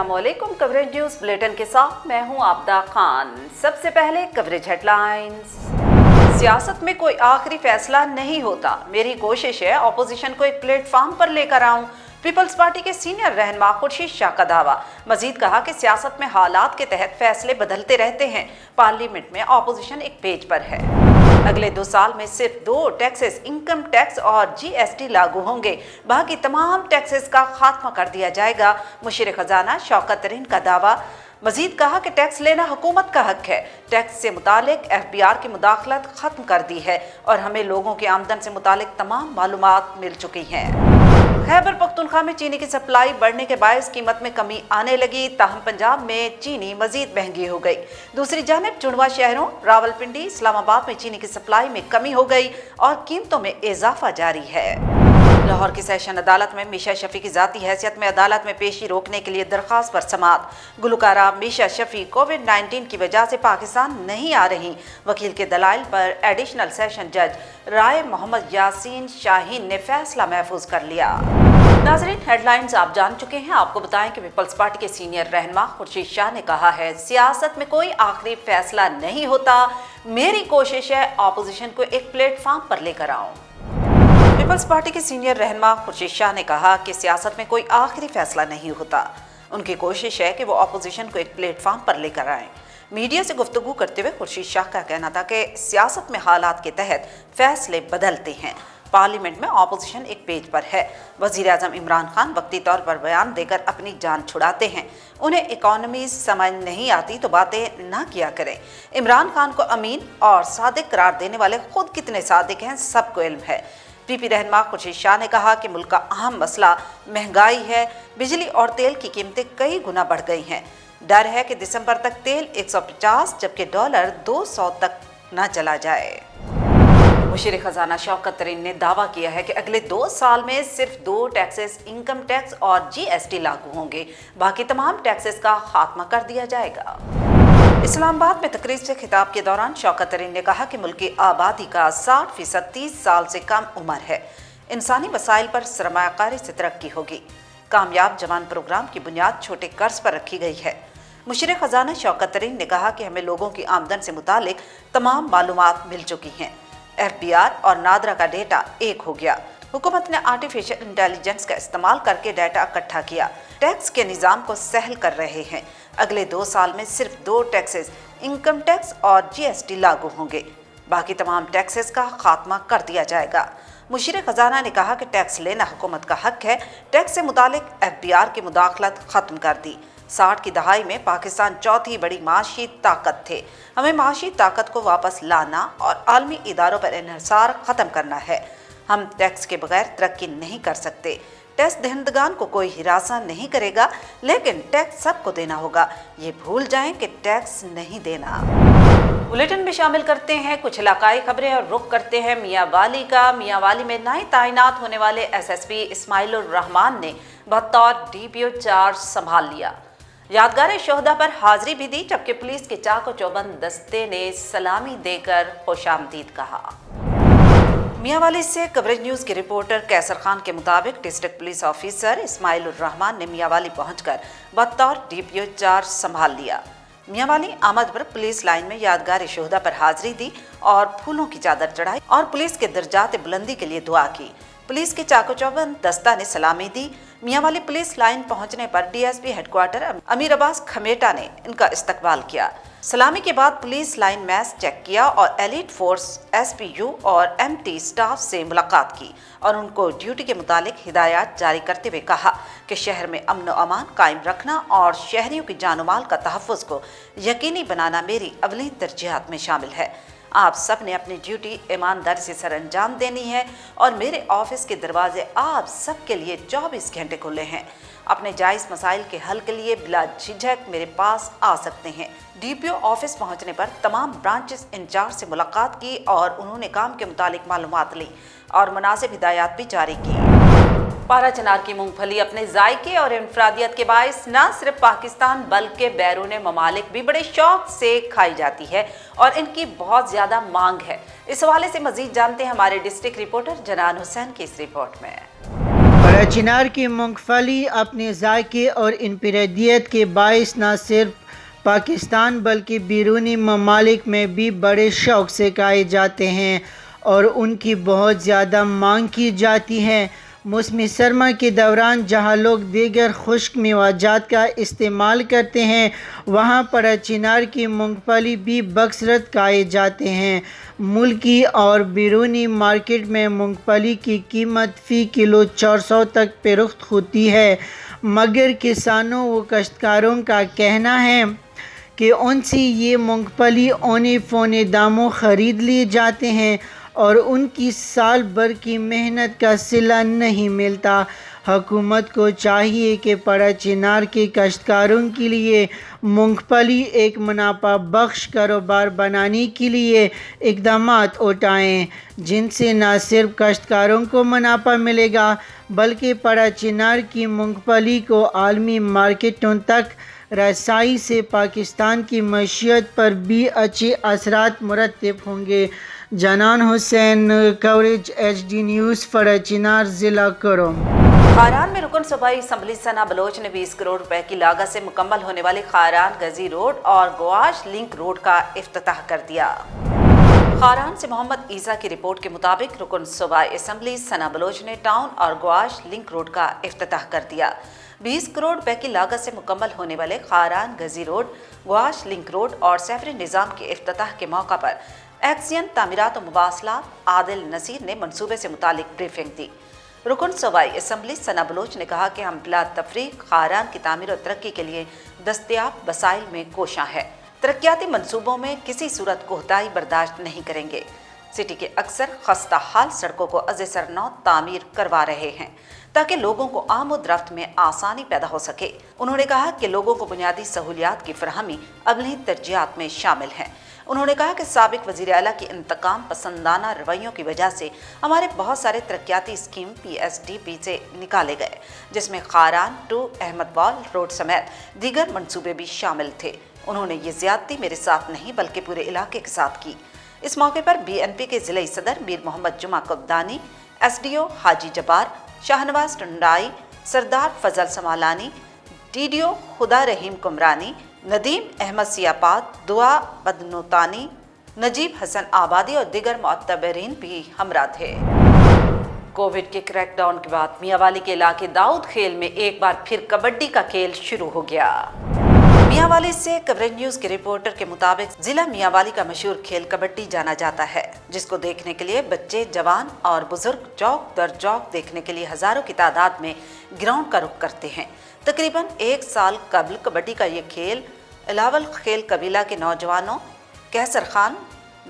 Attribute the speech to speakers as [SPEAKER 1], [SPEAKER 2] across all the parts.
[SPEAKER 1] अस्सलामुअलैकुम। Coverage news bulletin के साथ मैं हूं आबदा खान। सबसे पहले कवरेज हेडलाइंस। सियासत में कोई आखिरी फैसला नहीं होता, मेरी कोशिश है अपोजिशन को एक प्लेटफॉर्म पर लेकर आऊं। पीपल्स पार्टी के सीनियर रहनुमा खुर्शीद शाह का दावा। मजीद कहा कि सियासत में हालात के तहत फैसले बदलते रहते हैं, पार्लियामेंट में अपोजिशन एक पेज पर है। अगले 2 साल में सिर्फ 2 टैक्सेस, इनकम टैक्स और जीएसटी लागू होंगे, बाकी तमाम टैक्सेस का खात्मा कर दिया जाएगा। मुशीर खजाना शौकत तरीन का दावा। मजीद कहा कि टैक्स लेना हुकूमत का हक है, टैक्स से मुतालिक एफबीआर की मुदाखलत खत्म कर दी है और हमें लोगों की आमदन से मुतालिक तमाम मालूमात मिल चुकी हैं। खैबर पख्तूनख्वा में चीनी की सप्लाई बढ़ने के बायस कीमत में कमी आने लगी, ताहम पंजाब में चीनी मजीद महंगी हो गई। दूसरी जानिब जुड़वा शहरों रावलपिंडी, इस्लामाबाद में चीनी की सप्लाई में कमी हो गई और कीमतों में इजाफा जारी है। लाहौर की सेशन अदालत में मीशा शफी की जाती हैसियत में अदालत में पेशी रोकने के लिए दरख्वास्त पर समाअत। गुलकारा मीशा शफी कोविड-19 की वजह से पाकिस्तान नहीं आ रही, वकील के दलाइल पर एडिशनल सेशन जज राय मोहम्मद यासीन शाहीन ने फैसला महफूज कर लिया। नाज़रीन, हेडलाइंस आप जान चुके हैं। आपको बताएं कि पीपल्स पार्टी के सीनियर रहनुमा खुर्शीद शाह ने कहा है, सियासत में कोई आखिरी फैसला नहीं होता, मेरी कोशिश है अपोजिशन को एक प्लेटफॉर्म पर लेकर आऊं। पीपल्स पार्टी के सीनियर रहनुमा खुर्शीद शाह ने कहा कि सियासत में कोई आखिरी फैसला नहीं होता, उनकी कोशिश है कि वो अपोजिशन को एक प्लेटफॉर्म पर लेकर आएं। मीडिया से गुफ्तगू करते हुए खुर्शीद शाह का कहना था कि सियासत में हालात के तहत फैसले बदलते हैं, पार्लियामेंट में अपोजिशन एक पेज पर है। वज़ीर आज़म इमरान खान वक्ती तौर पर बयान देकर अपनी जान छुड़ाते हैं, उन्हें इकॉनमी समझ नहीं आती तो बातें ना किया करें। इमरान खान को अमीन और सादिक करार देने वाले खुद कितने सादिक हैं सबको इल्म है। पीपी रहनुमा खुर्शीद शाह ने कहा कि मुल्क का अहम मसला महंगाई है, बिजली और तेल की कीमतें कई गुना बढ़ गई हैं। डर है कि दिसंबर तक तेल 150 जबकि डॉलर 200 तक न चला जाए। मुशीर खजाना शौकत तरीन ने दावा किया है कि अगले 2 साल में सिर्फ 2 टैक्सेस, इनकम टैक्स और जीएसटी लागू होंगे, बाकी तमाम टैक्सेस का खात्मा कर दिया जाएगा। इस्लामाबाद में तकरीर से खिताब के दौरान शौकत तरीन ने कहा कि मुल्क की आबादी का 60% 30 साल से कम उम्र है, इंसानी वसाइल पर सरमायाकारी से तरक्की होगी। कामयाब जवान प्रोग्राम की बुनियाद छोटे कर्ज पर रखी गई है। मुशीर खजाना शौकत तरीन ने कहा कि हमें लोगों की आमदन से मुतालिक तमाम मालूमात मिल चुकी हैं। एफबीआर और नादरा का डेटा एक हो गया। हुकूमत ने आर्टिफिशियल इंटेलिजेंस का इस्तेमाल करके डाटा इकट्ठा किया, टैक्स के निज़ाम को सहल कर रहे हैं। अगले 2 साल में सिर्फ 2 टैक्सेस, इनकम टैक्स और जीएसटी लागू होंगे, बाकी तमाम टैक्सेस का खात्मा कर दिया जाएगा। मुशीर खजाना ने कहा कि टैक्स लेना हुकूमत का हक है, टैक्स से मुतालिक एफबीआर की मुदाखलत खत्म कर दी। 60 की दहाई में पाकिस्तान चौथी बड़ी माशी ताकत थे, हमें माशी ताकत को वापस लाना और आलमी इदारों पर इन्हिसार ख़त्म करना है। हम टैक्स के बगैर तरक्की नहीं कर सकते। टैक्स दहंदगान को कोई हिरासा नहीं करेगा, लेकिन टैक्स सबको देना होगा, ये भूल जाएं कि टैक्स नहीं देना। बुलेटिन में शामिल करते हैं कुछ इलाकाई खबरें और रुख करते हैं मियांवाली का। मियांवाली में नए तैनात होने वाले एसएसपी इस्माइलुर रहमान ने बतौर डीपीओ चार्ज संभाल लिया। यादगार शोहदा पर हाजिरी भी दी, जबकि पुलिस के चाको चौबंद दस्ते ने सलामी देकर खुशामदीद कहा। मियांवाली से कवरेज न्यूज़ के रिपोर्टर कैसर खान के मुताबिक डिस्ट्रिक्ट पुलिस ऑफिसर इस्माइलुर रहमान ने मियांवाली पहुंचकर बतौर डीपीओ चार्ज संभाल लिया। मियांवाली आमद पर पुलिस लाइन में यादगार शोहदा पर हाजिरी दी और फूलों की चादर चढ़ाई और पुलिस के दर्जात बुलंदी के लिए दुआ की। पुलिस के चाको चौबंद दस्ता ने सलामी दी। मियांवाली पुलिस लाइन पहुंचने पर डीएसपी हेडक्वार्टर अमीर अब्बास खमेटा ने इनका इस्तकबाल किया। सलामी के बाद पुलिस लाइन मैच चेक किया और एलिट फोर्स एसपीयू और एमटी स्टाफ से मुलाकात की और उनको ड्यूटी के मुतालिक हिदायत जारी करते हुए कहा कि शहर में अमन व अमान कायम रखना और शहरियों की जान माल का तहफ़्फ़ुज़ को यकीनी बनाना मेरी अवली तरजीहात में शामिल है। आप सब ने अपनी ड्यूटी ईमानदारी से सर अंजाम देनी है और मेरे ऑफिस के दरवाजे आप सब के लिए 24 घंटे खुले हैं। अपने जायज़ मसाइल के हल के लिए बिला झिझक मेरे पास आ सकते हैं। डीपीओ ऑफिस पहुंचने पर तमाम ब्रांचेस इंचार्ज से मुलाकात की और उन्होंने काम के मुतालिक मालूमात ली और मुनासिब हिदायत भी जारी की। पारा चनार की मूंगफली अपने जायके और इंफरादियत के बायस न सिर्फ पाकिस्तान बल्कि बैरून ममालिक भी बड़े शौक से खाई जाती है और इनकी बहुत ज़्यादा मांग है। इस हवाले से मजीद जानते हैं हमारे डिस्ट्रिक्ट रिपोर्टर जनान हुसैन की इस रिपोर्ट में।
[SPEAKER 2] پراچینار کی مونگ پھلی اپنے ذائقے اور انفرادیت کے باعث نہ صرف پاکستان بلکہ بیرونی ممالک میں بھی بڑے شوق سے کھائے جاتے ہیں اور ان کی بہت زیادہ مانگ کی جاتی ہے۔ موسم سرما کے دوران جہاں لوگ دیگر خشک میوہ کا استعمال کرتے ہیں، وہاں پراچینار کی مونگ پھلی بھی بکثرت کھائے جاتے ہیں۔ ملکی اور بیرونی مارکیٹ میں مونگ پھلی کی قیمت فی کلو 400 تک فروخت ہوتی ہے، مگر کسانوں و کاشتکاروں کا کہنا ہے کہ ان سے یہ مونگ پھلی اونے فونے داموں خرید لیے جاتے ہیں اور ان کی سال بھر کی محنت کا صلہ نہیں ملتا۔ حکومت کو چاہیے کہ پراچینار کے کاشتکاروں کے لیے مونگ پھلی ایک منافع بخش کاروبار بنانے کے لیے اقدامات اٹھائیں، جن سے نہ صرف کاشتکاروں کو منافع ملے گا بلکہ پراچینار کی مونگ پھلی کو عالمی مارکیٹوں تک رسائی سے پاکستان کی معیشت پر بھی اچھے اثرات مرتب ہوں گے۔ جنان حسین، کوریج HD نیوز، پراچینار، ضلع کرم۔
[SPEAKER 1] خاران میں رکن صوبائی اسمبلی ثنا بلوچ نے 20 کروڑ روپے کی لاگت سے مکمل ہونے والی خاران گزی روڈ اور گواش لنک روڈ کا افتتاح کر دیا۔ خاران سے محمد عیسیٰ کی رپورٹ کے مطابق رکن صوبائی اسمبلی ثنا بلوچ نے ٹاؤن اور گواش لنک روڈ کا افتتاح کر دیا۔ 20 کروڑ روپے کی لاگت سے مکمل ہونے والے خاران گزی روڈ، گواش لنک روڈ اور سیفری نظام کے افتتاح کے موقع پر ایکسین تعمیرات و مواصلات عادل نصیر نے منصوبے سے متعلق بریفنگ دی۔ رکن صوبائی اسمبلی ثنا بلوچ نے کہا کہ ہم بلا تفریق خاران کی تعمیر و ترقی کے لیے دستیاب وسائل میں کوشاں ہے، ترقیاتی منصوبوں میں کسی صورت کوتاہی برداشت نہیں کریں گے۔ سٹی کے اکثر خستہ حال سڑکوں کو از سر نو تعمیر کروا رہے ہیں تاکہ لوگوں کو آمد رفت میں آسانی پیدا ہو سکے۔ انہوں نے کہا کہ لوگوں کو بنیادی سہولیات کی فراہمی اولین ترجیحات میں شامل ہے۔ انہوں نے کہا کہ سابق وزیر اعلیٰ کی انتقام پسندانہ رویوں کی وجہ سے ہمارے بہت سارے ترقیاتی اسکیم PSDP سے نکالے گئے، جس میں خاران ٹو احمد وال روڈ سمیت دیگر منصوبے بھی شامل تھے۔ انہوں نے یہ زیادتی میرے ساتھ نہیں بلکہ پورے علاقے کے ساتھ کی۔ اس موقع پر BNP کے ضلعی صدر میر محمد جمعہ قبدانی، SDO حاجی جبار، شاہنواز ٹنڈائی، سردار فضل سمالانی، TDO خدا رحیم کمرانی، ندیم احمد سیاپات، دعا بدنوتانی، نجیب حسن آبادی اور دیگر معتبرین بھی ہمراہ تھے۔ کووڈ کے کریک ڈاؤن کے بعد میاں والی کے علاقے داؤد کھیل میں ایک بار پھر کبڈی کا کھیل شروع ہو گیا۔ میاں والی سے کوریج نیوز کے رپورٹر کے مطابق ضلع میاں والی کا مشہور کھیل کبڈی جانا جاتا ہے، جس کو دیکھنے کے لیے بچے، جوان اور بزرگ چوک در چوک دیکھنے کے لیے ہزاروں کی تعداد میں گراؤنڈ کا رخ کرتے ہیں۔ تقریباً 1 سال قبل کبڈی کا یہ کھیل الاول خیل قبیلہ کے نوجوانوں کیسر خان،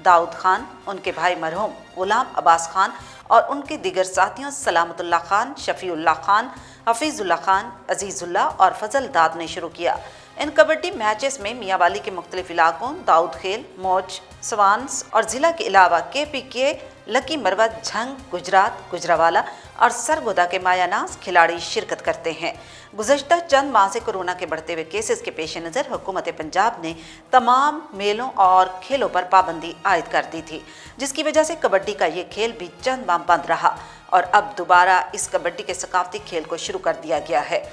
[SPEAKER 1] داؤد خان، ان کے بھائی مرحوم غلام عباس خان اور ان کے دیگر ساتھیوں سلامت اللہ خان، شفیع اللہ خان، حفیظ اللہ خان، عزیز اللہ اور فضل داد نے شروع کیا۔ ان کبڈی میچز میں میاں والی کے مختلف علاقوں داؤد خیل، موج، سوانس اور ضلع کے علاوہ KPK، لکی مروت، جھنگ، گجرات، گجراوالا اور سرگودا کے مایا ناز کھلاڑی شرکت کرتے ہیں۔ گزشتہ چند ماہ سے کورونا کے بڑھتے ہوئے کیسز کے پیش نظر حکومت پنجاب نے تمام میلوں اور کھیلوں پر پابندی عائد کر دی تھی، جس کی وجہ سے کبڈی کا یہ کھیل بھی چند ماہ بند رہا اور اب دوبارہ اس کبڈی کے ثقافتی کھیل کو شروع کر دیا گیا ہے۔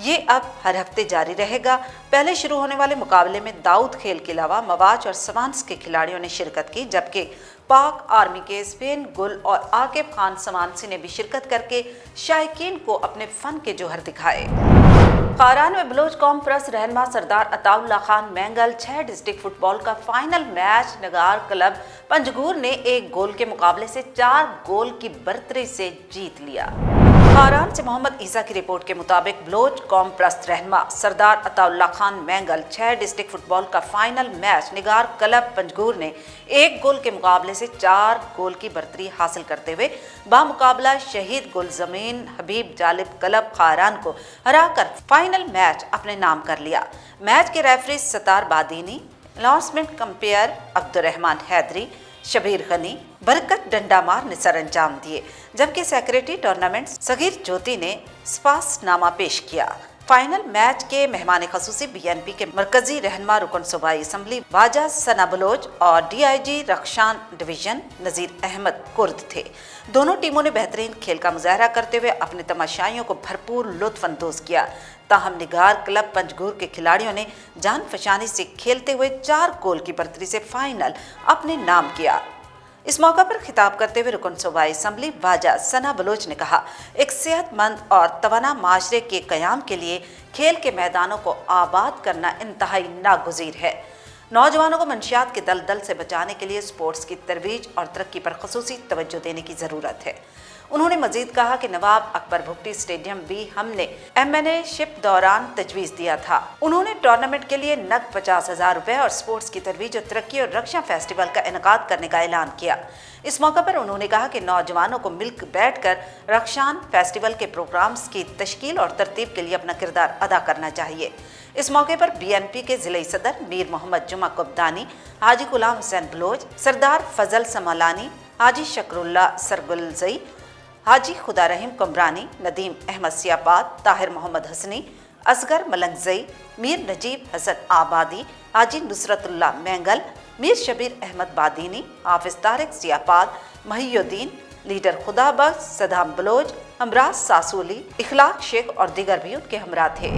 [SPEAKER 1] یہ اب ہر ہفتے جاری رہے گا۔ پہلے شروع ہونے والے مقابلے میں داؤد کھیل کے علاوہ مواج اور سوانس کے کھلاڑیوں نے شرکت کی، جبکہ پاک آرمی کے اسپین گل اور عاقب خان سمانسی نے بھی شرکت کر کے شائقین کو اپنے فن کے جوہر دکھائے۔ خاران میں بلوچ قوم پرست رہنما سردار عطا اللہ خان مینگل 6 ڈسٹرکٹ فٹ بال کا فائنل میچ نگار کلب پنجگور نے 1 گول کے مقابلے سے 4 گول کی برتری سے جیت لیا۔ خاران سے محمد عیسیٰ کی رپورٹ کے مطابق بلوچ قوم پرست رہنما سردار عطا اللہ خان مینگل 6 ڈسٹرکٹ فٹ بال کا فائنل میچ نگار کلب پنجگور نے 1 گول کے مقابلے سے 4 گول کی برتری حاصل کرتے ہوئے بامقابلہ شہید گل زمین حبیب جالب کلب خاران کو ہرا کر فائنل میچ اپنے نام کر لیا۔ میچ کے ریفری ستار بادینی، اناؤنسمنٹ کمپیئر عبد الرحمن حیدری، شبیر غنی، برکت ڈنڈا مار نے سر انجام دیے، جبکہ سیکریٹری ٹورنامنٹ صغیر جوتی نے سپاس نامہ پیش کیا۔ फाइनल मैच के मेहमान खसूसी BNP के मरकजी रहनुमा रुकन सूबाई असम्बली वाजा सना बलोच और DIG रक्षान डिवीजन नज़ीर अहमद कुर्द थे। दोनों टीमों ने बेहतरीन खेल का मुजाहरा करते हुए अपने तमाशाइयों को भरपूर लुत्फ अंदोज किया। ताहम निगार क्लब पंजगुर के खिलाड़ियों ने जान फशानी से खेलते हुए 4 गोल की बढ़तरी से फाइनल अपने नाम किया। इस मौका पर खिताब करते हुए रुकन सूबाई असम्बली वाजा सना बलोच ने कहा, एक सेहतमंद और तवाना माशरे के क़याम के लिए खेल के मैदानों को आबाद करना इंतहाई नागुज़ीर है। नौजवानों को मंशियात के दलदल से बचाने के लिए स्पोर्ट्स की तरवीज और तरक्की पर ख़ुसूसी तवज्जो देने की ज़रूरत है। उन्होंने मजीद कहा कि नवाब अकबर भुट्टी स्टेडियम भी हमने MNA शिप दौरान तजवीज़ दिया था। उन्होंने टूर्नामेंट के लिए नकद 50,000 रुपये और स्पोर्ट्स की तरवीज और तरक्की और रक्षा फेस्टिवल का इनेकाद करने का ऐलान किया। इस मौका पर उन्होंने कहा कि नौजवानों को मिलकर बैठकर रक्षान फेस्टिवल के प्रोग्राम्स की तश्कील और तरतीब के लिए अपना किरदार अदा करना चाहिए। इस मौके पर BNP के ज़िले सदर मीर मोहम्मद जुमा कुब्दानी, हाजी गुलाम हुसैन बलोच, सरदार फजल समलानी, हाजी शकरुल्ला सरगुलजई, हाजी खुदा रहीम कमरानी, नदीम अहमद सियाबाद, ताहिर मोहम्मद हसनी, असगर मलंगजई, मीर नजीब हसन आबादी, हाजी नुसरतुल्ला मैंगल, मीर शबीर अहमद बादीनी, हाफिज तारिक सियाबाद, महियुद्दीन, लीडर खुदाबख्श सदाम बलोच, हमराज सासूली, इखलाक शेख और दीगर भी उनके हमरा थे।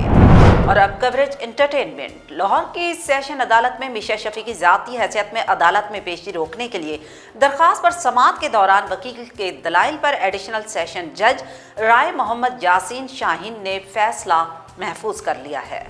[SPEAKER 1] और अब कवरेज एंटरटेनमेंट। लाहौर की सेशन अदालत में मीशा शफी की ज़ाती हैसियत में अदालत में पेशी रोकने के लिए दरख्वास्त पर समाअत के दौरान वकील के दलाइल पर एडिशनल सेशन जज राय मोहम्मद यासीन शाहीन ने फैसला महफूज कर लिया है।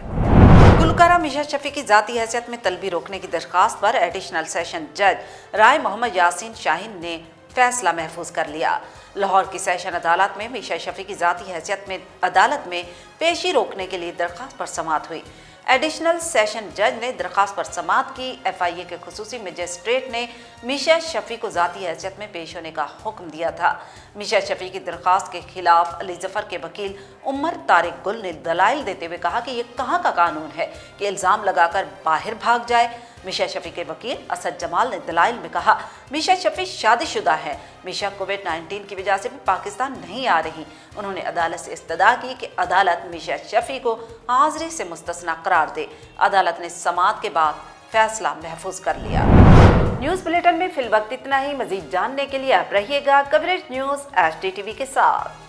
[SPEAKER 1] गुलकारा मीशा शफी की ज़ाती हैसियत में तलबी रोकने की दरख्वास्त पर एडिशनल सेशन जज राय मोहम्मद यासीन शाहीन ने फैसला महफूज कर लिया। लाहौर की सेशन अदालत में मीशा शफी की ज़ाती हैसियत में अदालत में पेशी रोकने के लिए दरख्वास्त पर समाअत हुई। एडिशनल सेशन जज ने दरख्वास्त पर समाअत की। FIA के खुसूसी मजिस्ट्रेट ने मीशा शफी को ज़ाती हैसियत में पेश होने का हुक्म दिया था। मीशा शफी की दरख्वास्त के खिलाफ अली जफ़र के वकील उमर तारिक गुल ने दलाइल देते हुए कहा कि ये कहाँ का कानून है कि इल्ज़ाम लगाकर बाहर भाग जाए। मीशा शफी के वकील असद जमाल ने दलाइल में कहा, मीशा शफी शादीशुदा है। मीशा कोविड-19 की वजह से भी पाकिस्तान नहीं आ रही। उन्होंने अदालत से इस्तदा की कि अदालत मीशा शफी को हाज़िरी से मुस्तस्ना करार दे। अदालत ने समाअत के बाद फैसला महफूज कर लिया। न्यूज़ बुलेटिन में फिल वक्त इतना ही। मजीद जानने के लिए आप रहिएगा कवरेज न्यूज़ HDTV के साथ।